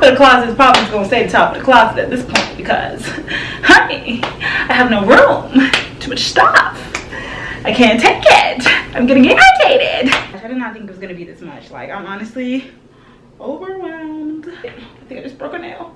of the closet is probably going to stay the top of the closet at this point because, honey, I have no room. Too much stuff. I can't take it. I'm getting irritated. I did not think it was going to be this much. Like, I'm honestly overwhelmed. I think I just broke a nail.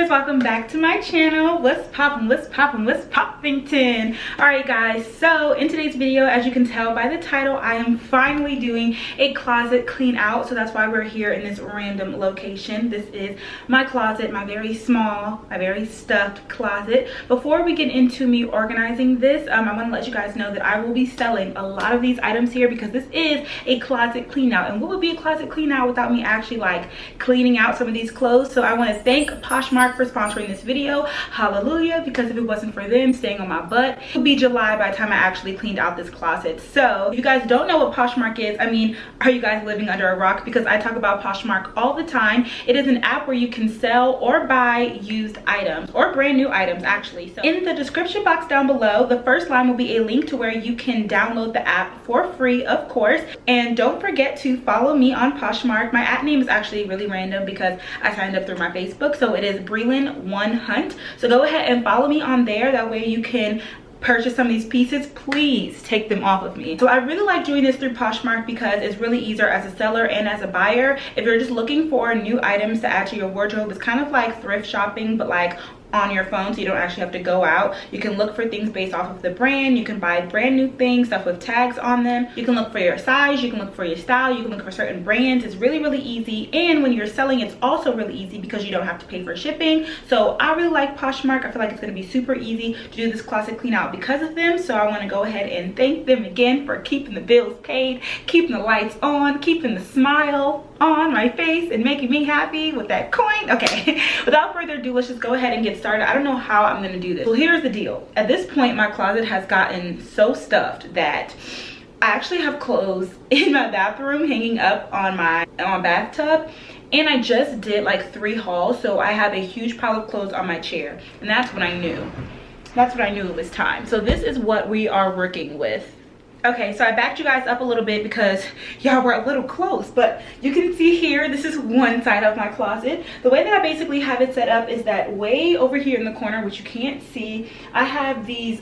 Welcome back to my channel. What's poppin', what's poppin', what's poppington? Alright guys, so in today's video, as you can tell by the title, I am finally doing a closet clean out. So that's why we're here in this random location. This is my closet, my very small, my very stuffed closet. Before we get into me organizing this, I want to let you guys know that I will be selling a lot of these items here because this is a closet clean out. And what would be a closet clean out without me actually like cleaning out some of these clothes? So I want to thank Poshmark for sponsoring this video. Hallelujah, because if it wasn't for them staying on my butt, it would be July by the time I actually cleaned out this closet. So if you guys don't know what Poshmark is, I mean, are you guys living under a rock? Because I talk about Poshmark all the time. It is an app where you can sell or buy used items or brand new items actually. So in the description box down below, the first line will be a link to where you can download the app for free, of course. And don't forget to follow me on Poshmark. My app name is actually really random because I signed up through my Facebook, so it is Brelynn1Hunt. So go ahead and follow me on there. That way you can purchase some of these pieces. Please take them off of me. So I really like doing this through Poshmark because it's really easier as a seller and as a buyer. If you're just looking for new items to add to your wardrobe, it's kind of like thrift shopping, but like on your phone, so you don't actually have to go out. You can look for things based off of the brand. You can buy brand new things, stuff with tags on them. You can look for your size, you can look for your style, you can look for certain brands. It's really, really easy. And when you're selling, it's also really easy because you don't have to pay for shipping. So I really like Poshmark. I feel like it's gonna be super easy to do this closet clean out because of them. So I wanna go ahead and thank them again for keeping the bills paid, keeping the lights on, keeping the smile on my face and making me happy with that coin. Okay, without further ado, let's just go ahead and get started. I don't know how I'm gonna do this. Well, here's the deal. At this point, my closet has gotten so stuffed that I actually have clothes in my bathroom hanging up on my bathtub, and I just did like 3 hauls, so I have a huge pile of clothes on my chair, and that's when I knew. That's when I knew it was time. So this is what we are working with. Okay, so I backed you guys up a little bit because y'all were a little close, but you can see here, this is one side of my closet. The way that I basically have it set up is that way over here in the corner, which you can't see, I have these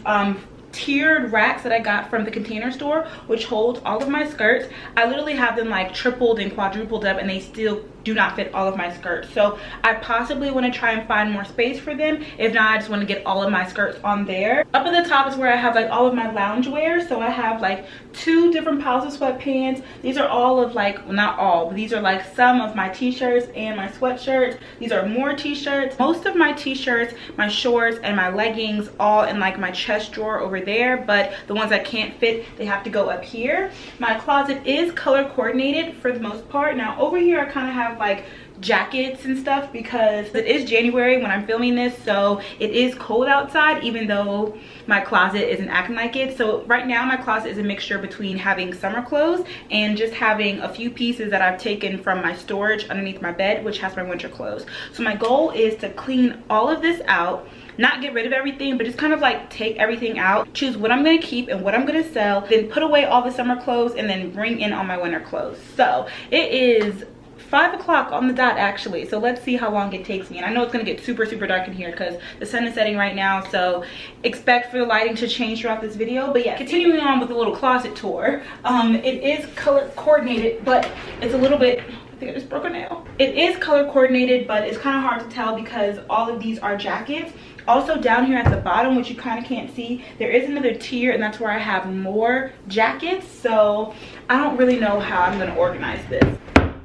tiered racks that I got from the Container Store, which holds all of my skirts. I literally have them like tripled and quadrupled up, and they still do not fit all of my skirts. So I possibly want to try and find more space for them. If not, I just want to get all of my skirts on there. Up at the top is where I have like all of my loungewear. So I have like 2 different piles of sweatpants. These are all of like, well, not all, but these are like some of my t-shirts and my sweatshirts. These are more t-shirts. Most of my t-shirts, my shorts, and my leggings all in like my chest drawer over there, but the ones that can't fit, they have to go up here. My closet is color coordinated for the most part. Now over here I kind of have like jackets and stuff because it is January when I'm filming this, so it is cold outside even though my closet isn't acting like it. So right now my closet is a mixture between having summer clothes and just having a few pieces that I've taken from my storage underneath my bed, which has my winter clothes. So my goal is to clean all of this out, not get rid of everything, but just kind of like take everything out, choose what I'm going to keep and what I'm going to sell, then put away all the summer clothes and then bring in all my winter clothes. So it is 5 o'clock on the dot actually, so let's see how long it takes me. And I know it's gonna get super dark in here because the sun is setting right now, so expect for the lighting to change throughout this video. But yeah, continuing on with the little closet tour, it is color coordinated, but it's a little bit, I think I just broke a nail. It is color coordinated, but it's kind of hard to tell because all of these are jackets. Also down here at the bottom, which you kind of can't see, there is another tier, and that's where I have more jackets. So I don't really know how I'm going to organize this.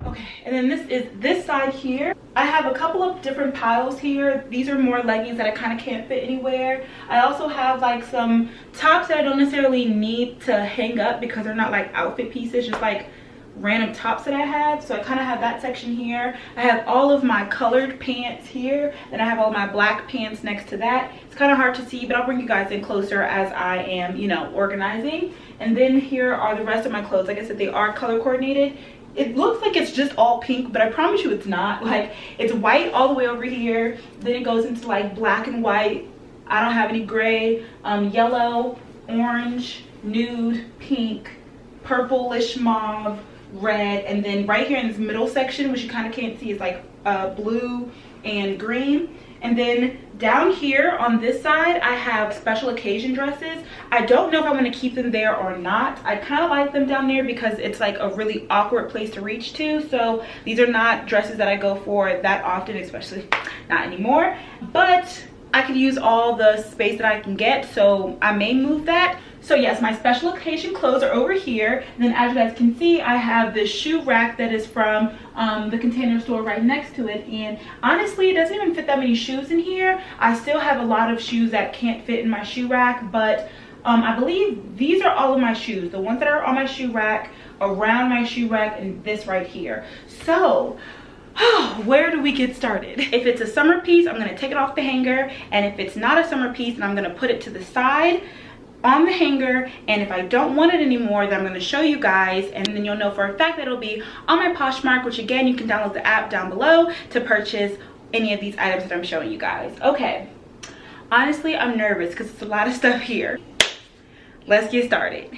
Okay, and then this is this side here. I have a couple of different piles here. These are more leggings that I kind of can't fit anywhere. I also have like some tops that I don't necessarily need to hang up because they're not like outfit pieces, just like random tops that I had. So I kind of have that section here. I have all of my colored pants here. Then I have all my black pants next to that. It's kind of hard to see, but I'll bring you guys in closer as I am, you know, organizing. And then here are the rest of my clothes. Like I said, they are color coordinated. It looks like it's just all pink, but I promise you it's not. Like, it's white all the way over here, then it goes into like black and white. I don't have any gray, yellow, orange, nude, pink, purplish mauve, red, and then right here in this middle section, which you kind of can't see, is like blue and green. And then down here on this side, I have special occasion dresses. I don't know if I'm going to keep them there or not. I kind of like them down there because it's like a really awkward place to reach to. So these are not dresses that I go for that often, especially not anymore. But I could use all the space that I can get, so I may move that. So yes, my special occasion clothes are over here. And then as you guys can see, I have this shoe rack that is from the Container Store right next to it. And honestly, it doesn't even fit that many shoes in here. I still have a lot of shoes that can't fit in my shoe rack, but I believe these are all of my shoes. The ones that are on my shoe rack, around my shoe rack, and this right here. So where do we get started? If it's a summer piece, I'm going to take it off the hanger. And if it's not a summer piece, then I'm going to put it to the side on the hanger. And if I don't want it anymore, then I'm going to show you guys, and then you'll know for a fact that it'll be on my Poshmark, which again, you can download the app down below to purchase any of these items that I'm showing you guys. Okay, honestly, I'm nervous because it's a lot of stuff here. Let's get started.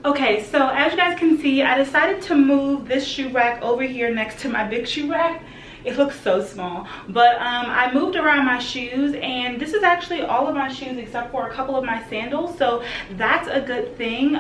Okay, so as you guys can see, I decided to move this shoe rack over here next to my big shoe rack. It looks so small, but I moved around my shoes, and this is actually all of my shoes except for a couple of my sandals, so that's a good thing.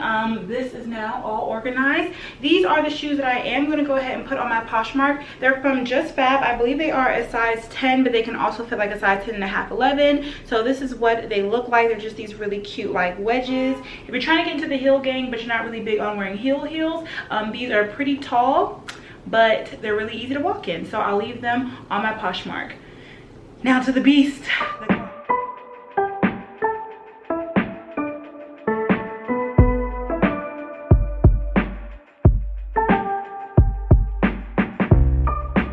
This is now all organized. These are the shoes that I am going to go ahead and put on my Poshmark. They're from Just Fab. I believe they are a size 10, but they can also fit like a size 10 and a half, 11. So this is what they look like. They're just these really cute like wedges. If you're trying to get into the heel gang but you're not really big on wearing heels, these are pretty tall, but they're really easy to walk in, so I'll leave them on my Poshmark. Now to the beast.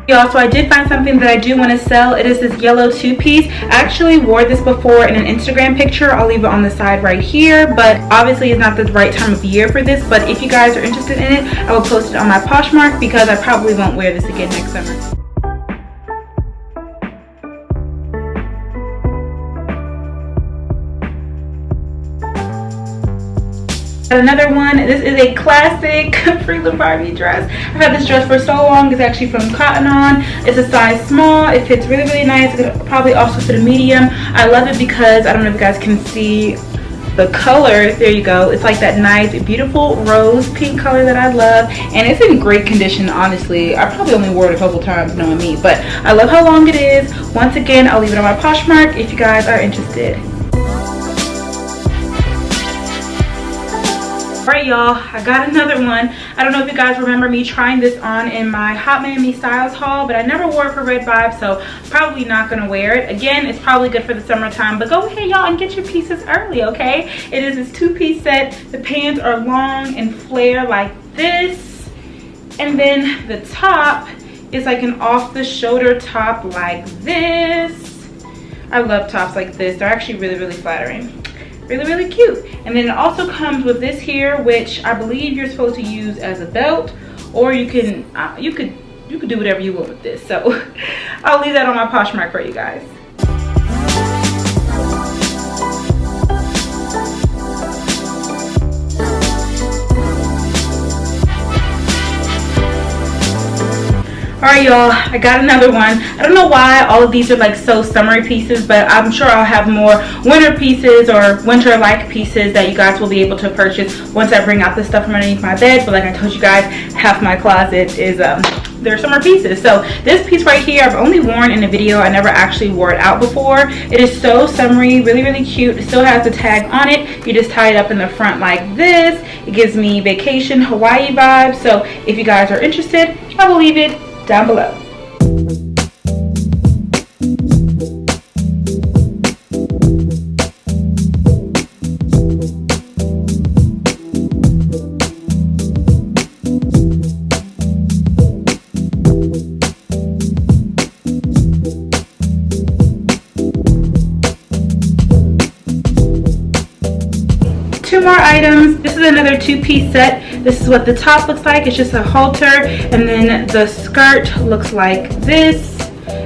Y'all, so I did find something that I do want to sell. It is this yellow two-piece. I actually wore this before in an Instagram picture. I'll leave it on the side right here, but obviously it's not the right time of year for this. But if you guys are interested in it, I will post it on my Poshmark because I probably won't wear this again next summer. Another one, this is a classic BrelynnBarbie dress. I've had this dress for so long. It's actually from Cotton On. It's a size small. It fits really, really nice. It could probably also fit a medium. I love it because, I don't know if you guys can see the color. There you go. It's like that nice, beautiful rose pink color that I love. And it's in great condition, honestly. I probably only wore it a couple times, knowing me. But I love how long it is. Once again, I'll leave it on my Poshmark if you guys are interested. Alright y'all, I got another one. I don't know if you guys remember me trying this on in my Hot Miami Styles haul, but I never wore it for Red Vibe, so probably not gonna wear it. Again, it's probably good for the summertime, but go ahead y'all and get your pieces early, okay? It is this two-piece set. The pants are long and flare like this, and then the top is like an off-the-shoulder top like this. I love tops like this. They're actually really, really flattering. Really, really cute. And then it also comes with this here, which I believe you're supposed to use as a belt, or you can you could do whatever you want with this. So I'll leave that on my Poshmark for you guys. Alright y'all, I got another one. I don't know why all of these are like so summery pieces, but I'm sure I'll have more winter pieces or winter-like pieces that you guys will be able to purchase once I bring out the stuff from underneath my bed. But like I told you guys, half my closet is they're summer pieces. So this piece right here, I've only worn in a video. I never actually wore it out before. It is so summery, really, really cute. It still has the tag on it. You just tie it up in the front like this. It gives me vacation Hawaii vibes. So if you guys are interested, I will leave it down below. Two more items. This is another two-piece set. This is what the top looks like. It's just a halter, and then the skirt looks like this.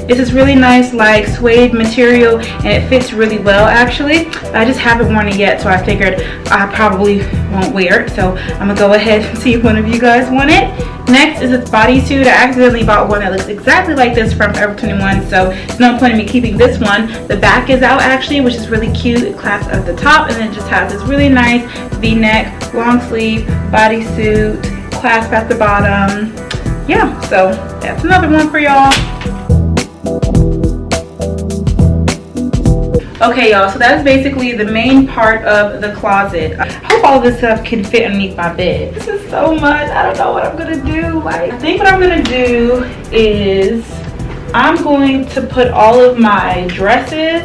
It's this really nice like suede material, and it fits really well actually. I just haven't worn it yet, so I figured I probably won't wear it. So I'm gonna go ahead and see if one of you guys want it. Next is this bodysuit. I accidentally bought one that looks exactly like this from Forever 21, so there's no point in me keeping this one. The back is out actually, which is really cute. It clasps at the top, and then it just has this really nice V-neck, long sleeve bodysuit, clasp at the bottom. Yeah, so that's another one for y'all. Okay, y'all, so that's basically the main part of the closet. I hope all this stuff can fit underneath my bed. This is so much. I don't know what I'm gonna do. Like, I think what I'm gonna do is I'm going to put all of my dresses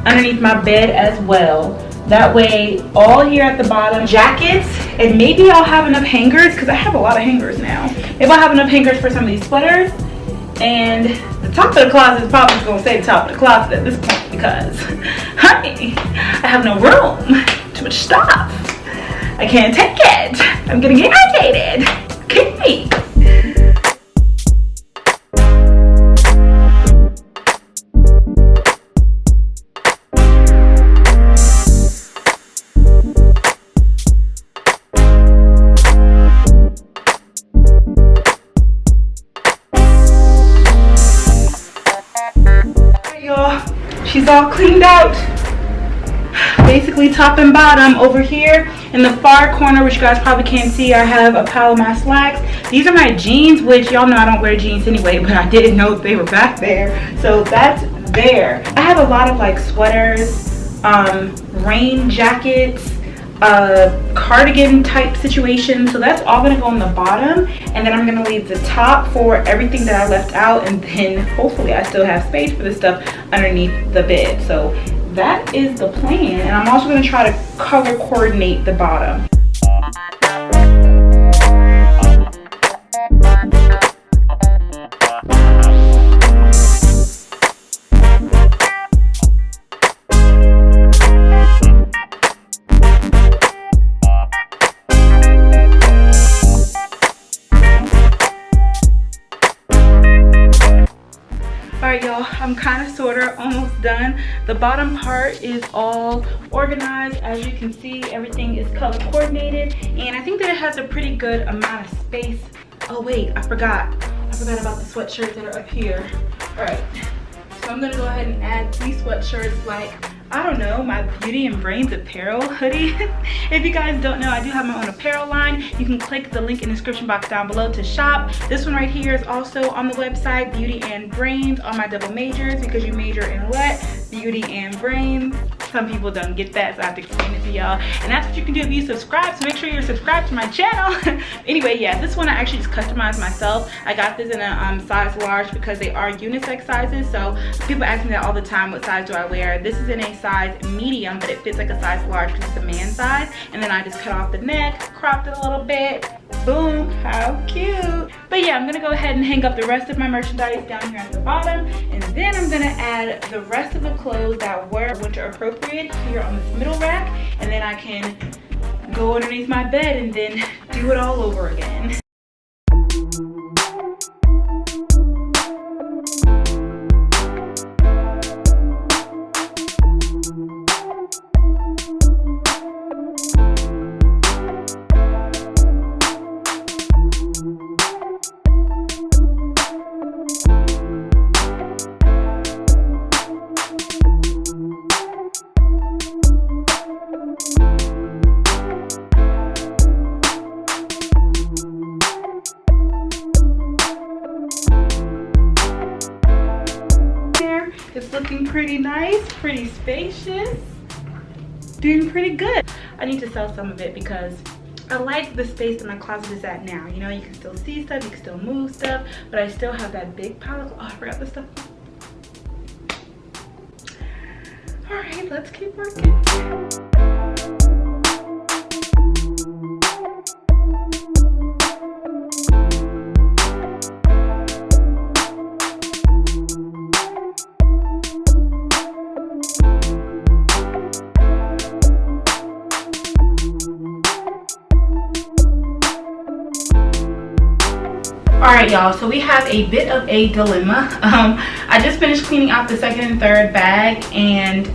underneath my bed as well. That way, all here at the bottom, jackets, and maybe I'll have enough hangers, because I have a lot of hangers now. Maybe I'll have enough hangers for some of these sweaters. And the top of the closet is probably just gonna stay the top of the closet at this point because, honey, I have no room. Too much stuff. I can't take it. I'm gonna get irritated. Okay. She's all cleaned out, basically top and bottom. Over here in the far corner, which you guys probably can't see, I have a pile of my slacks. These are my jeans, which y'all know I don't wear jeans anyway, but I didn't know they were back there, so that's there. I have a lot of like sweaters, rain jackets, cardigan type situation, so that's all gonna go on the bottom, and then I'm gonna leave the top for everything that I left out, and then hopefully I still have space for this stuff underneath the bed. So that is the plan, and I'm also gonna try to color coordinate the bottom. Alright y'all, I'm kind of sorta almost done. The bottom part is all organized. As you can see, everything is color coordinated, and I think that it has a pretty good amount of space. Oh wait, I forgot about the sweatshirts that are up here. Alright, so I'm gonna go ahead and add these sweatshirts, like, I don't know, my Beauty and Brains apparel hoodie. If you guys don't know, I do have my own apparel line. You can click the link in the description box down below to shop. This one right here is also on the website, Beauty and Brains, on my double majors, because you major in what? Beauty and Brains. Some people don't get that, so I have to explain it to y'all. And that's what you can do if you subscribe, so make sure you're subscribed to my channel. Anyway, yeah, this one I actually just customized myself. I got this in a size large because they are unisex sizes, so people ask me that all the time, what size do I wear? This is in a size medium, but it fits like a size large because it's a man size. And then I just cut off the neck, cropped it a little bit. Boom, how cute. But yeah, I'm gonna go ahead and hang up the rest of my merchandise down here at the bottom, and then I'm gonna add the rest of the clothes that were winter appropriate here on this middle rack, and then I can go underneath my bed and then do it all over again. It's looking pretty nice, pretty spacious, doing pretty good. I need to sell some of it because I like the space that my closet is at now. You know, you can still see stuff, you can still move stuff, but I still have that big pile of, oh, I forgot this stuff. All right, let's keep working. Alright y'all, so we have a bit of a dilemma. I just finished cleaning out the second and third bag and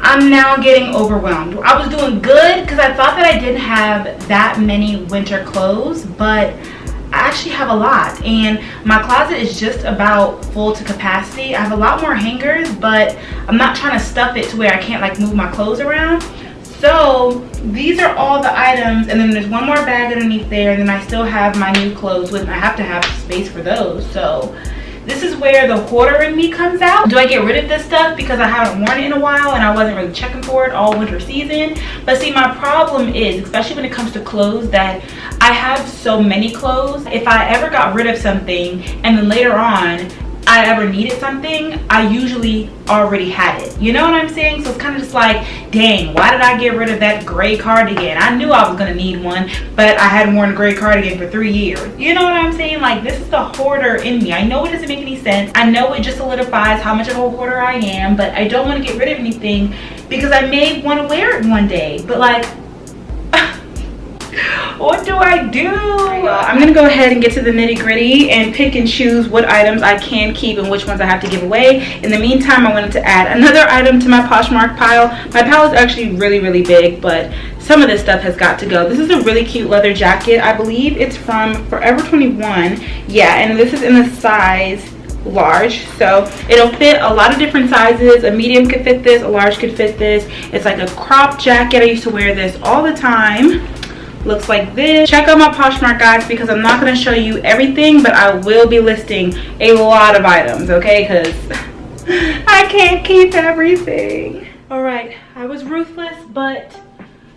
I'm now getting overwhelmed. I was doing good because I thought that I didn't have that many winter clothes, but I actually have a lot and my closet is just about full to capacity. I have a lot more hangers, but I'm not trying to stuff it to where I can't like move my clothes around. So these are all the items, and then there's one more bag underneath there, and then I still have my new clothes with me. I have to have space for those. So this is where the hoarder in me comes out. Do I get rid of this stuff because I haven't worn it in a while and I wasn't really checking for it all winter season? But see, my problem is, especially when it comes to clothes, that I have so many clothes. If I ever got rid of something and then later on I ever needed something, I usually already had it. You know what I'm saying? So it's kind of just like, dang, why did I get rid of that gray cardigan? I knew I was gonna need one, but I hadn't worn a gray cardigan for 3 years. You know what I'm saying? Like, this is the hoarder in me. I know it doesn't make any sense. I know it just solidifies how much of a hoarder I am, but I don't want to get rid of anything because I may want to wear it one day. But like, what do I do? I'm gonna go ahead and get to the nitty-gritty and pick and choose what items I can keep and which ones I have to give away. In the meantime, I wanted to add another item to my Poshmark pile. My pile is actually really big, but some of this stuff has got to go. This is a really cute leather jacket. I believe it's from Forever 21. Yeah, and this is in the size large, so it'll fit a lot of different sizes. A medium could fit this, a large could fit this. It's like a crop jacket. I used to wear this all the time. Looks like this. Check out my Poshmark, guys, because I'm not going to show you everything, but I will be listing a lot of items, okay, because I can't keep everything. All right, I was ruthless, but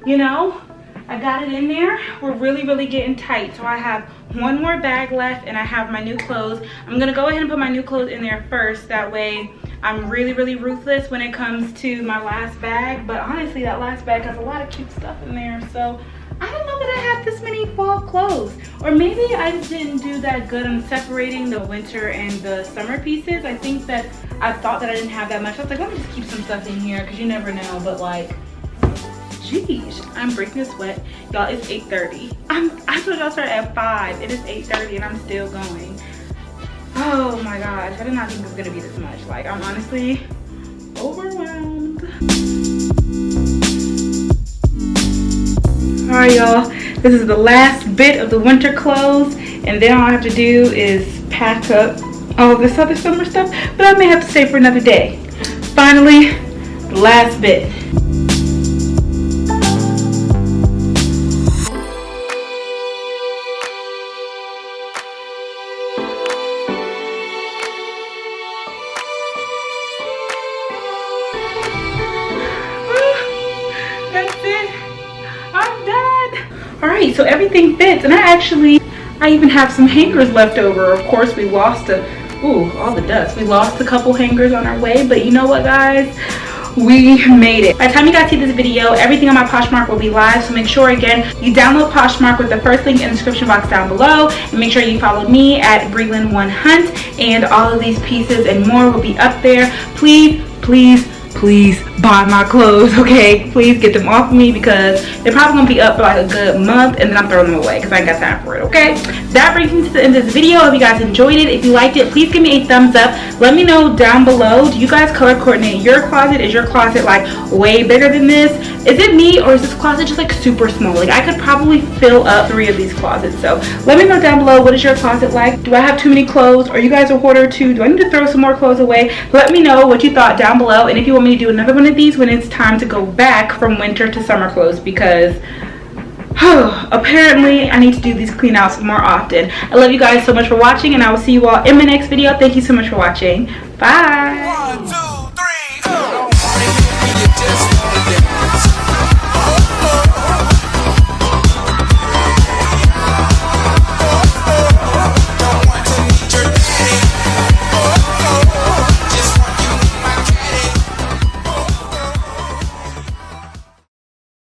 you know, I got it in there. We're really getting tight. So I have one more bag left and I have my new clothes. I'm gonna go ahead and put my new clothes in there first. That way I'm really ruthless when it comes to my last bag. But honestly, that last bag has a lot of cute stuff in there. So I don't know that I have this many fall clothes. Or maybe I just didn't do that good on separating the winter and the summer pieces. I think that I thought that I didn't have that much. I was like, let me just keep some stuff in here because you never know. But like, geez, I'm breaking a sweat. Y'all, it's 8:30. I told y'all start at 5. It is 8:30 and I'm still going. Oh my gosh, I did not think it was gonna be this much. Like, I'm honestly overwhelmed. All right, y'all, this is the last bit of the winter clothes, and then all I have to do is pack up all this other summer stuff, but I may have to stay for another day. Finally, the last bit. Alright, so everything fits, and I even have some hangers left over. Of course, we lost all the dust. We lost a couple hangers on our way, but you know what, guys? We made it. By the time you guys see this video, everything on my Poshmark will be live, so make sure, again, you download Poshmark with the first link in the description box down below, and make sure you follow me at Brelynn1Hunt, and all of these pieces and more will be up there. Please buy my clothes, okay? Please get them off of me because they're probably gonna be up for like a good month and then I'm throwing them away because I ain't got time for it, okay? That brings me to the end of this video. I hope you guys enjoyed it. If you liked it, please give me a thumbs up. Let me know down below, do you guys color coordinate your closet? Is your closet like way bigger than this? Is it me, or is this closet just like super small? Like, I could probably fill up 3 of these closets. So let me know down below, what is your closet like? Do I have too many clothes? Are you guys a hoarder too? Do I need to throw some more clothes away? Let me know what you thought down below, and if you want me to do another one of these when it's time to go back from winter to summer clothes, because apparently I need to do these clean outs more often. I love you guys so much for watching, and I will see you all in my next video. Thank you so much for watching. Bye.